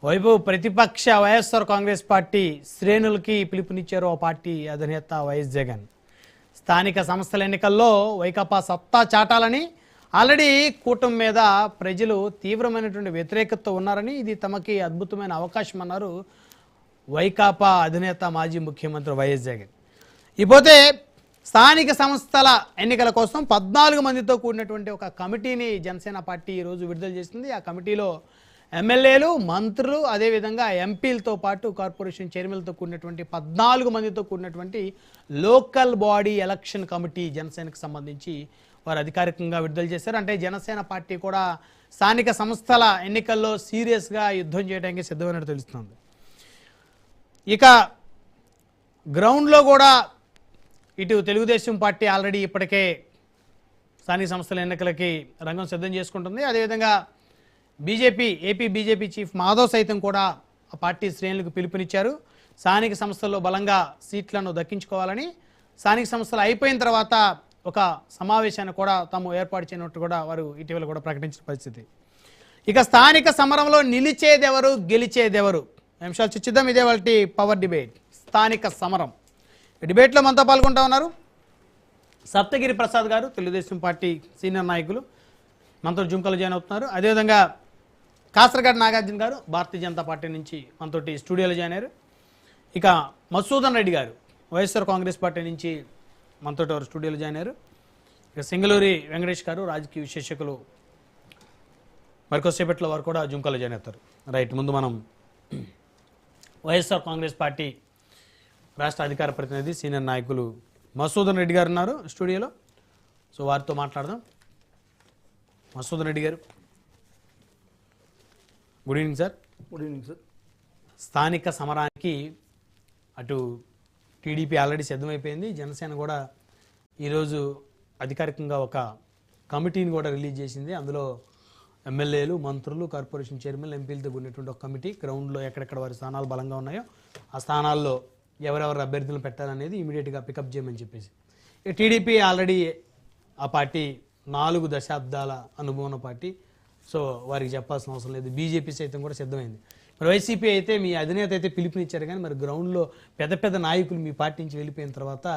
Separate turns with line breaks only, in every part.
వైభవ్ ప్రతిపక్ష వైఎస్ఆర్ కాంగ్రెస్ పార్టీ శ్రేణులకి పిలుపునిచ్చారు ఆ పార్టీ అధినేత వైఎస్ జగన్. స్థానిక సంస్థల ఎన్నికల్లో వైకాపా సత్తా చాటాలని ఆల్రెడీ కూటమి మీద ప్రజలు తీవ్రమైనటువంటి వ్యతిరేకతతో ఉన్నారని, ఇది తమకి అద్భుతమైన అవకాశం అన్నారు వైకాపా అధినేత మాజీ ముఖ్యమంత్రి వైఎస్ జగన్. ఇకపోతే స్థానిక సంస్థల ఎన్నికల కోసం 14 మందితో కూడినటువంటి ఒక కమిటీని జనసేన పార్టీ ఈరోజు విడుదల చేసింది. ఆ కమిటీలో ఎమ్మెల్యేలు, మంత్రులు, అదేవిధంగా ఎంపీలతో పాటు కార్పొరేషన్ చైర్మన్లతో కూడినటువంటి 14 మందితో కూడినటువంటి లోకల్ బాడీ ఎలక్షన్ కమిటీ జనసేనకు సంబంధించి వారు అధికారికంగా విడుదల చేశారు. అంటే జనసేన పార్టీ కూడా స్థానిక సంస్థల ఎన్నికల్లో సీరియస్గా యుద్ధం చేయడానికి సిద్ధమైనట్టు తెలుస్తుంది. ఇక గ్రౌండ్లో కూడా ఇటు తెలుగుదేశం పార్టీ ఆల్రెడీ ఇప్పటికే స్థానిక సంస్థల ఎన్నికలకి రంగం సిద్ధం చేసుకుంటుంది. అదేవిధంగా ఏపీ బీజేపీ చీఫ్ మాధవ్ సైతం కూడా ఆ పార్టీ శ్రేణులకు పిలుపునిచ్చారు. స్థానిక సంస్థల్లో బలంగా సీట్లను దక్కించుకోవాలని, స్థానిక సంస్థలు అయిపోయిన తర్వాత ఒక సమావేశాన్ని కూడా తాము ఏర్పాటు చేయనట్టు కూడా వారు ఇటీవల కూడా ప్రకటించిన పరిస్థితి. ఇక స్థానిక సమరంలో నిలిచేదెవరు, గెలిచేదెవరు అంశాలు చర్చిద్దాం. ఇదే వాళ్ళ పవర్ డిబేట్ స్థానిక సమరం. డిబేట్లో మనతో పాల్గొంటా ఉన్నారు సప్తగిరి ప్రసాద్ గారు, తెలుగుదేశం పార్టీ సీనియర్ నాయకులు, మనతో జుంకలు జాయిన్ అవుతున్నారు. అదేవిధంగా కాసరగడ్డ నాగార్జున గారు భారతీయ జనతా పార్టీ నుంచి మనతోటి స్టూడియోలో జాయిన్ అయ్యారు. ఇక మధుసూదన్ రెడ్డి గారు వైఎస్ఆర్ కాంగ్రెస్ పార్టీ నుంచి మనతోటి వారు స్టూడియోలో జాయిన్ అయ్యారు. ఇక సింగళూరి వెంకటేష్ గారు రాజకీయ విశ్లేషకులు మరికొద్దిసేపట్లో వారు కూడా జుంకలో జాయిన్ అవుతారు. రైట్, ముందు మనం వైఎస్ఆర్ కాంగ్రెస్ పార్టీ రాష్ట్ర అధికార ప్రతినిధి సీనియర్ నాయకులు మధుసూదన్ రెడ్డి గారు ఉన్నారు స్టూడియోలో. సో వారితో మాట్లాడదాం. మధుసూదన్ రెడ్డి గారు, good evening sir.
Good evening sir.
స్థానిక సమరానికి అటు టీడీపీ ఆల్రెడీ సిద్ధమైపోయింది, జనసేన కూడా ఈరోజు అధికారికంగా ఒక కమిటీని కూడా రిలీజ్ చేసింది. అందులో ఎమ్మెల్యేలు, మంత్రులు, కార్పొరేషన్ చైర్మన్, ఎంపీలతో కూడినటువంటి ఒక కమిటీ గ్రౌండ్లో ఎక్కడెక్కడ వారి స్థానాలు బలంగా ఉన్నాయో ఆ స్థానాల్లో ఎవరెవరు అభ్యర్థులను పెట్టాలనేది ఇమీడియట్గా పికప్ చేయమని చెప్పేసి. టీడీపీ ఆల్రెడీ ఆ పార్టీ 4 దశాబ్దాల అనుభవం పార్టీ, సో వారికి చెప్పాల్సిన అవసరం లేదు. బీజేపీ సైతం కూడా సిద్ధమైంది. మరి వైసీపీ అయితే మీ అధినేత అయితే పిలుపునిచ్చారు, కానీ మరి గ్రౌండ్లో పెద్ద పెద్ద నాయకులు మీ పార్టీ నుంచి వెళ్ళిపోయిన తర్వాత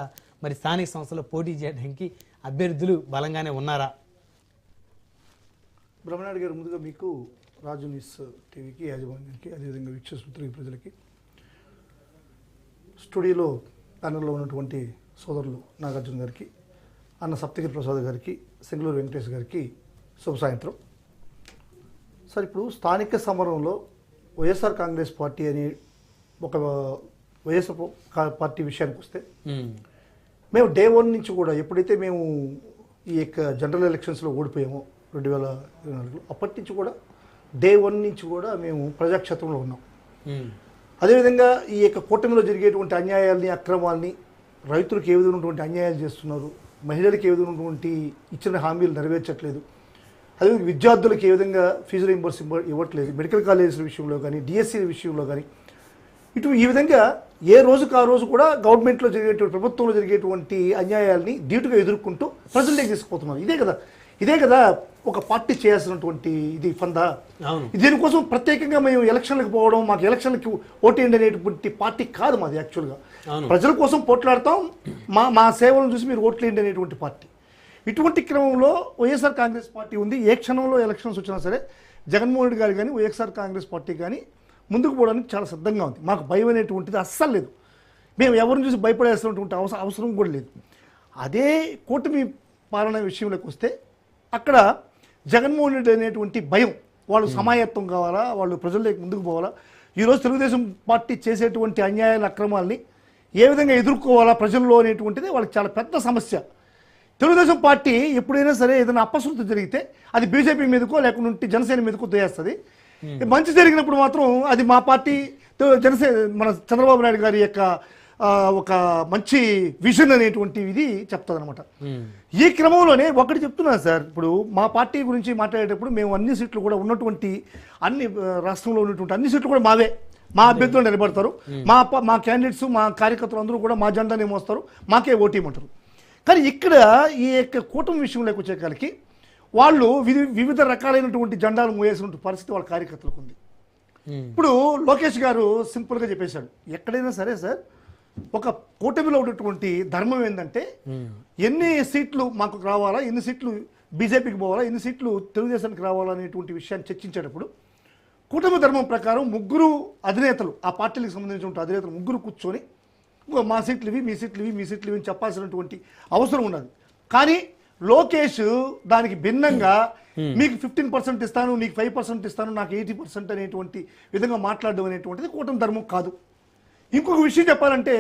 మరి స్థానిక సంస్థలో పోటీ చేయడానికి అభ్యర్థులు బలంగానే ఉన్నారా?
బ్రహ్మనాయుడు గారు, ముందుగా మీకు రాజు న్యూస్ టీవీకి యాజమాన్యానికి, అదేవిధంగా వీక్షిస్తున్న ప్రజలకి, స్టూడియోలో ప్యానల్లో ఉన్నటువంటి సోదరులు నాగార్జున గారికి, అన్న సప్తగిరి ప్రసాద్ గారికి, సింగళూరు వెంకటేష్ గారికి శుభ సాయంత్రం. సార్, ఇప్పుడు స్థానిక సమరంలో వైఎస్ఆర్ కాంగ్రెస్ పార్టీ అని ఒక వైఎస్ఆర్ పార్టీ విషయానికి వస్తే మేము డే 1 నుంచి కూడా ఎప్పుడైతే మేము ఈ యొక్క జనరల్ ఎలక్షన్స్లో ఓడిపోయామో 2024లో, అప్పటి నుంచి కూడా డే 1 నుంచి కూడా మేము ప్రజాక్షేత్రంలో ఉన్నాం. అదేవిధంగా ఈ యొక్క కూటమిలో జరిగేటువంటి అన్యాయాల్ని, అక్రమాల్ని, రైతులకు ఏ విధమైనటువంటి అన్యాయాలు చేస్తున్నారు, మహిళలకు ఏ విధమైనటువంటి ఇచ్చిన హామీలు నెరవేర్చట్లేదు, అదేవిధంగా విద్యార్థులకు ఏ విధంగా ఫీజు రీయింబర్స్మెంట్ ఇవ్వట్లేదు, మెడికల్ కాలేజీల విషయంలో కానీ, డిఎస్సీ విషయంలో కానీ, ఈ విధంగా ఏ రోజుకు ఆ రోజు కూడా గవర్నమెంట్లో జరిగేటువంటి, ప్రభుత్వంలో జరిగేటువంటి అన్యాయాల్ని ధీటుగా ఎదుర్కొంటూ ప్రజల్లోకి తీసుకుపోతున్నారు. ఇదే కదా ఒక పార్టీ చేయాల్సినటువంటి ఇది ఫందా. దీనికోసం ప్రత్యేకంగా మేము ఎలక్షన్లకు పోవడం, మాకు ఎలక్షన్లకి ఓటేయండి అనేటువంటి పార్టీ కాదు మాది. యాక్చువల్గా ప్రజల కోసం పోట్లాడతాం, మా సేవలను చూసి మీరు ఓట్లేయండి అనేటువంటి పార్టీ. ఇటువంటి క్రమంలో వైఎస్ఆర్ కాంగ్రెస్ పార్టీ ఉంది. ఏ క్షణంలో ఎలక్షన్స్ వచ్చినా సరే జగన్మోహన్ రెడ్డి గారు కానీ, వైఎస్ఆర్ కాంగ్రెస్ పార్టీ కానీ ముందుకు పోవడానికి చాలా సిద్ధంగా ఉంది. మాకు భయం అనేటువంటిది అస్సలు లేదు. మేము ఎవరిని చూసి భయపడేసినటువంటి అవసరం కూడా లేదు. అదే కూటమి పాలన విషయంలోకి వస్తే అక్కడ జగన్మోహన్ రెడ్డి అనేటువంటి భయం, వాళ్ళు సమాయత్తం కావాలా, వాళ్ళు ప్రజల్లోకి ముందుకు పోవాలా, ఈరోజు తెలుగుదేశం పార్టీ చేసేటువంటి అన్యాయాల, అక్రమాల్ని ఏ విధంగా ఎదుర్కోవాలా ప్రజల్లో అనేటువంటిది వాళ్ళకి చాలా పెద్ద సమస్య. తెలుగుదేశం పార్టీ ఎప్పుడైనా సరే ఏదైనా అపశృతి జరిగితే అది బీజేపీ మీదకో లేకుంటే జనసేన మీదకో తోయేస్తుంది. మంచి జరిగినప్పుడు మాత్రం అది మా పార్టీ జనసేన, మన చంద్రబాబు నాయుడు గారి యొక్క ఒక మంచి విజన్ అనేటువంటి ఇది చెప్తుంది అనమాట. ఈ క్రమంలోనే ఒకటి చెప్తున్నాను సార్, ఇప్పుడు మా పార్టీ గురించి మాట్లాడేటప్పుడు మేము అన్ని సీట్లు కూడా ఉన్నటువంటి అన్ని రాష్ట్రంలో ఉన్నటువంటి అన్ని సీట్లు కూడా మావే, మా అభ్యర్థులు నిలబడతారు, మా క్యాండిడేట్స్, మా కార్యకర్తలు అందరూ కూడా మా జెండానే మోస్తారు, మాకే ఓటేయమంటారు. కానీ ఇక్కడ ఈ యొక్క కూటమి విషయంలోకి వచ్చేకాలకి వాళ్ళు వివిధ రకాలైనటువంటి జెండాలు మోయేసినటువంటి పరిస్థితి వాళ్ళ కార్యకర్తలకు ఉంది. ఇప్పుడు లోకేష్ గారు సింపుల్గా చెప్పేశాడు, ఎక్కడైనా సరే సార్ ఒక కూటమిలో ఉన్నటువంటి ధర్మం ఏంటంటే ఎన్ని సీట్లు మాకు రావాలా, ఎన్ని సీట్లు బీజేపీకి పోవాలా, ఎన్ని సీట్లు తెలుగుదేశానికి రావాలా అనేటువంటి విషయాన్ని చర్చించేటప్పుడు కూటమి ధర్మం ప్రకారం ముగ్గురు అధినేతలు, ఆ పార్టీలకు సంబంధించిన అధినేతలు ముగ్గురు కూర్చొని మా సీట్లు ఇవి, మీ సీట్లు ఇవి, మీ సీట్లు ఇవి అని చెప్పాల్సినటువంటి అవసరం ఉన్నది. కానీ లోకేష్ దానికి భిన్నంగా మీకు 15% ఇస్తాను, నీకు 5% ఇస్తాను, నాకు 80% అనేటువంటి విధంగా మాట్లాడడం అనేటువంటిది కూటమి ధర్మం కాదు. ఇంకొక విషయం చెప్పాలంటే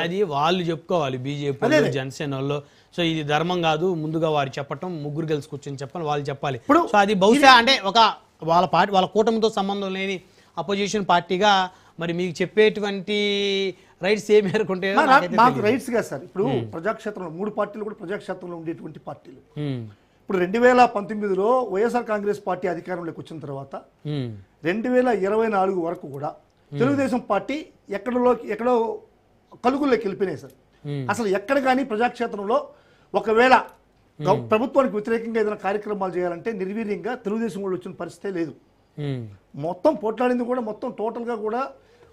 అది వాళ్ళు చెప్పుకోవాలి, బీజేపీ జనసేన వాళ్ళు. సో ఇది ధర్మం కాదు, ముందుగా వారు చెప్పటం, ముగ్గురు కలిసి కూర్చొని చెప్పాలి, వాళ్ళు చెప్పాలి. సో అది బహుశా అంటే ఒక వాళ్ళ పార్టీ, వాళ్ళ కూటమితో సంబంధం లేని అపోజిషన్ పార్టీగా మరి మీకు చెప్పేటువంటి రైట్స్ ఏ మేరకు ఉంటాయో
మాకు రైట్స్ గా సార్. ఇప్పుడు ప్రజాక్షేత్రంలో 3 పార్టీలు కూడా ప్రజాక్షేత్రంలో ఉండేటువంటి పార్టీలు. ఇప్పుడు 2019లో వైఎస్ఆర్ కాంగ్రెస్ పార్టీ అధికారంలోకి వచ్చిన తర్వాత 2024 వరకు కూడా తెలుగుదేశం పార్టీ ఎక్కడో కలుగుల్లోకి వెళ్ళిపోయినాయి సార్. అసలు ఎక్కడ కానీ ప్రజాక్షేత్రంలో ఒకవేళ ప్రభుత్వానికి వ్యతిరేకంగా ఏదైనా కార్యక్రమాలు చేయాలంటే నిర్వీర్యంగా తెలుగుదేశం వాళ్ళు వచ్చిన పరిస్థితే లేదు. మొత్తం పోట్లాడింది కూడా మొత్తం టోటల్గా కూడా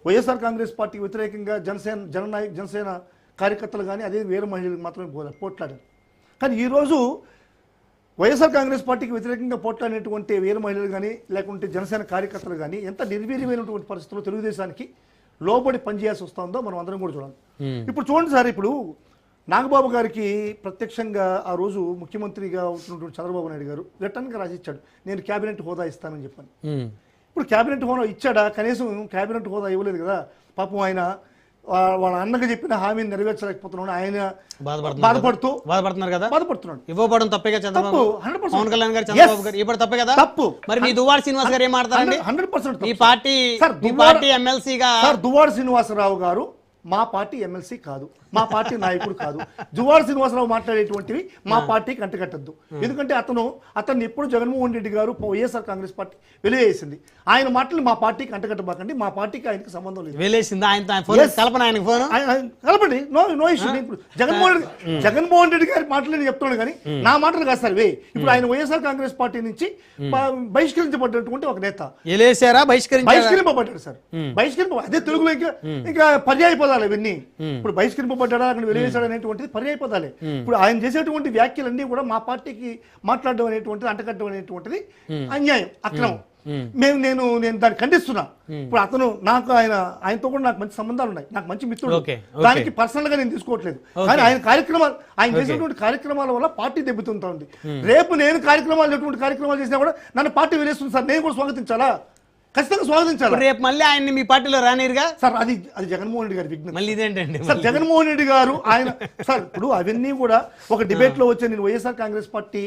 వైఎస్ఆర్ కాంగ్రెస్ పార్టీకి వ్యతిరేకంగా జనసేన కార్యకర్తలు కానీ అదే వేరే మహిళలకు మాత్రమే పోట్లాడారు. కానీ ఈరోజు వైఎస్ఆర్ కాంగ్రెస్ పార్టీకి వ్యతిరేకంగా పోట్లాడినటువంటి వేరే మహిళలు కానీ లేకుంటే జనసేన కార్యకర్తలు కానీ ఎంత నిర్వీర్యమైనటువంటి పరిస్థితుల్లో తెలుగుదేశానికి లోబడి పనిచేయాల్సి వస్తుందో మనం అందరం కూడా చూడాలి. ఇప్పుడు చూడండి సార్, ఇప్పుడు నాగబాబు గారికి ప్రత్యక్షంగా ఆ రోజు ముఖ్యమంత్రిగా ఉంటున్నటువంటి చంద్రబాబు నాయుడు గారు రిటర్న్గా రాసిచ్చాడు, నేను క్యాబినెట్ హోదా ఇస్తానని చెప్పాను. ఇప్పుడు క్యాబినెట్ హోదా ఇచ్చాడా? కనీసం క్యాబినెట్ హోదా ఇవ్వలేదు కదా. పాపం ఆయన వాళ్ళ అన్నగా చెప్పిన హామీని నెరవేర్చలేకపోతున్నాడు, ఆయన
బాధపడుతున్నారు కదా.
బాధపడుతున్నాడు.
ఇవ్వబడడం తప్పే కదా. చంద్రబాబు పవన్ కళ్యాణ్ గారు, చంద్రబాబు గారు ఇవ్వడం తప్పే కదా.
తప్పు.
మరి మీ దువ్వాడ శ్రీనివాస్ గారు ఏం మాట్లాడారండి?
100%
ఈ పార్టీ ఎమ్మెల్సీగా
దువ్వాడ శ్రీనివాసరావు గారు మా పార్టీ ఎమ్మెల్సీ కాదు, మా పార్టీ నాయకుడు కాదు. దువ్వాడ శ్రీనివాసరావు మాట్లాడేటువంటివి మా పార్టీకి అంటకట్టద్దు. ఎందుకంటే అతన్ని ఎప్పుడు జగన్మోహన్ రెడ్డి గారు వైఎస్ఆర్ కాంగ్రెస్ పార్టీ వెలివేసింది. ఆయన మాటలు మా పార్టీకి అంటకట్టబాకండి, మా పార్టీకి ఆయనకి సంబంధం లేదు.
వెలివేసింది
కలపండి, నో ఇష్యూ. ఇప్పుడు జగన్మోహన్ రెడ్డి గారి మాటలు నేను చెప్తున్నాను కానీ నా మాటలు కాదు సార్. ఇప్పుడు ఆయన వైఎస్ఆర్ కాంగ్రెస్ పార్టీ నుంచి బహిష్కరించబడ్డటువంటి ఒక నేత బహిష్కరింపబడ్డాడు సార్. అదే తెలుగులో ఇంకా పర్యాయ పదాలు ఇవన్నీ. ఇప్పుడు బహిష్కరింపబడ్డా అక్కడ వెలివేశాడు అనేటువంటిది పర్యాయ పదాలే. ఇప్పుడు ఆయన చేసేటువంటి వ్యాఖ్యలన్నీ కూడా మా పార్టీకి మాట్లాడడం అనేటువంటిది, అంటకట్టడం అనేటువంటిది అన్యాయం, అక్రమం. నేను దాన్ని ఖండిస్తున్నా. ఇప్పుడు ఆయనతో కూడా నాకు మంచి సంబంధాలు ఉన్నాయి, నాకు మంచి మిత్రుడు. దానికి పర్సనల్ గా నేను తీసుకోవట్లేదు. కానీ ఆయన చేసినటువంటి కార్యక్రమాల వల్ల పార్టీ దెబ్బతింటా ఉంది. రేపు నేను కార్యక్రమాలు చేసినా కూడా నన్ను పార్టీ వెలిస్తుంది సార్. నేను కూడా స్వాగతించాలా? ఖచ్చితంగా స్వాగతించాలి.
రేపు మళ్ళీ ఆయన్ని మీ పార్టీలో రానిరుగా
సార్. అది జగన్మోహన్ రెడ్డి గారి విజ్ఞప్తి.
మళ్ళీ ఇదేంటండి
సార్? జగన్మోహన్ రెడ్డి గారు ఆయన సార్ ఇప్పుడు అవన్నీ కూడా ఒక డిబేట్ లో వచ్చే, నేను వైఎస్ఆర్ కాంగ్రెస్ పార్టీ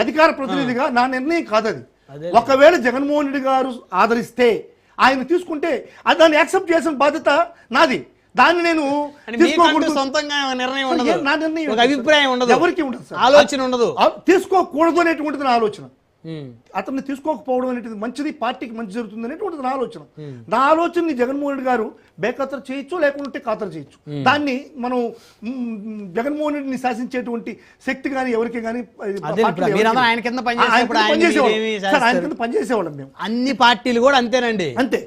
అధికార ప్రతినిధిగా నా నిర్ణయం కాదు అది. ఒకవేళ జగన్మోహన్ రెడ్డి గారు ఆదరిస్తే ఆయన తీసుకుంటే దాన్ని యాక్సెప్ట్ చేసిన బాధ్యత నాది. దాన్ని నేను
సొంతంగా నిర్ణయం ఉండదు, నా నిర్ణయం అభిప్రాయం ఉండదు, ఎవరికి ఉండదు, ఆలోచన ఉండదు,
తీసుకోకూడదు అనేటువంటిది నా ఆలోచన. అతన్ని తీసుకోకపోవడం అనేటిది మంచిది, పార్టీకి మంచి జరుగుతుంది అనేటువంటిది నా ఆలోచన. నా ఆలోచనని జగన్మోహన్ రెడ్డి గారు బేఖాతరు చేయొచ్చు, లేకుంటే ఖాతరు చేయొచ్చు. దాన్ని మనం జగన్మోహన్ రెడ్డిని శాసించేటువంటి శక్తి కానీ ఎవరికి కానీ
ఆయన కింద
పనిచేసేవాళ్ళం మేము.
అన్ని పార్టీలు కూడా అంతేనండి.
అంతే.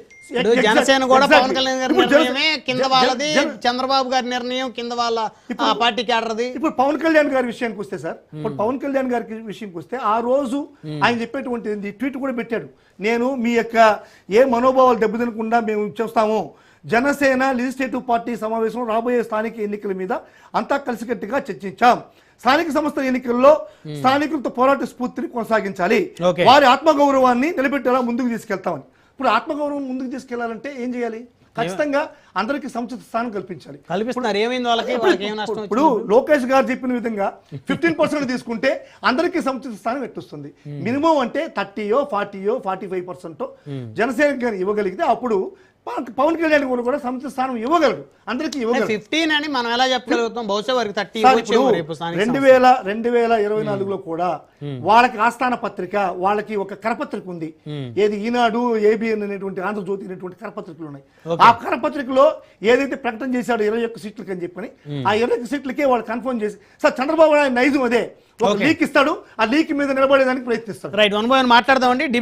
జనసేన కూడా పవన్ కళ్యాణ్ గారి నిర్ణయమే కింద వాళ్ళది, చంద్రబాబు గారి నిర్ణయం కింద వాళ్ళ పార్టీ క్యాడర్ది.
ఇప్పుడు పవన్ కళ్యాణ్ గారి విషయానికి వస్తే సార్, ఇప్పుడు పవన్ కళ్యాణ్ గారి విషయానికి వస్తే ఆ రోజు ఆయన చెప్పేటువంటి ట్వీట్ కూడా పెట్టాడు, నేను మీ యొక్క ఏ మనోభావాలు దెబ్బతినకుండా మేము చేస్తాము. జనసేన లెజిస్లేటివ్ పార్టీ సమావేశంలో రాబోయే స్థానిక ఎన్నికల మీద అంతా కలిసికట్టుగా చర్చించాం. స్థానిక సంస్థల ఎన్నికల్లో స్థానికులతో పోరాట స్ఫూర్తిని కొనసాగించాలి, వారి ఆత్మగౌరవాన్ని నిలబెట్టేలా ముందుకు తీసుకెళ్తామని. ఇప్పుడు ఆత్మగౌరవం ముందుకు తీసుకెళ్లాలంటే ఏం చేయాలి? ఖచ్చితంగా అందరికి సముచిత స్థానం కల్పించాలి. ఇప్పుడు లోకేష్ గారు చెప్పిన విధంగా 15% తీసుకుంటే అందరికీ సముచిత స్థానం ఎట్టుస్తుంది. మినిమం అంటే 30, 40, 45% జనసేన గారు ఇవ్వగలిగితే అప్పుడు పవన్ కళ్యాణ్ కూడా సముచిత స్థానం ఇవ్వగలరు, అందరికీ ఇవ్వగలరు.
15 అని మనం ఎలా చెప్పగలుగుతాం? బహుశా వారికి 30.
2024లో కూడా వాళ్ళకి ఆస్థాన పత్రిక, వాళ్ళకి ఒక కరపత్రిక ఉంది. ఏది ఈనాడు, ఏబిఎన్ అనేటువంటి, ఆంధ్రజ్యోతి అనేటువంటి కరపత్రికలు ఉన్నాయి. ఆ కరపత్రికలో ఏదైతే ప్రకటన చేశాడో 21 సీట్లకి అని చెప్పని, ఆ 21 సీట్లకే వాళ్ళు కన్ఫర్మ్ చేసి, సార్ చంద్రబాబు నాయుడు నైజం అదే, ఒక లీక్ ఇస్తాడు, ఆ లీక్ మీద నిలబడేదానికి ప్రయత్నిస్తాడు.
రైట్, 1 by 1 మాట్లాడదామండి.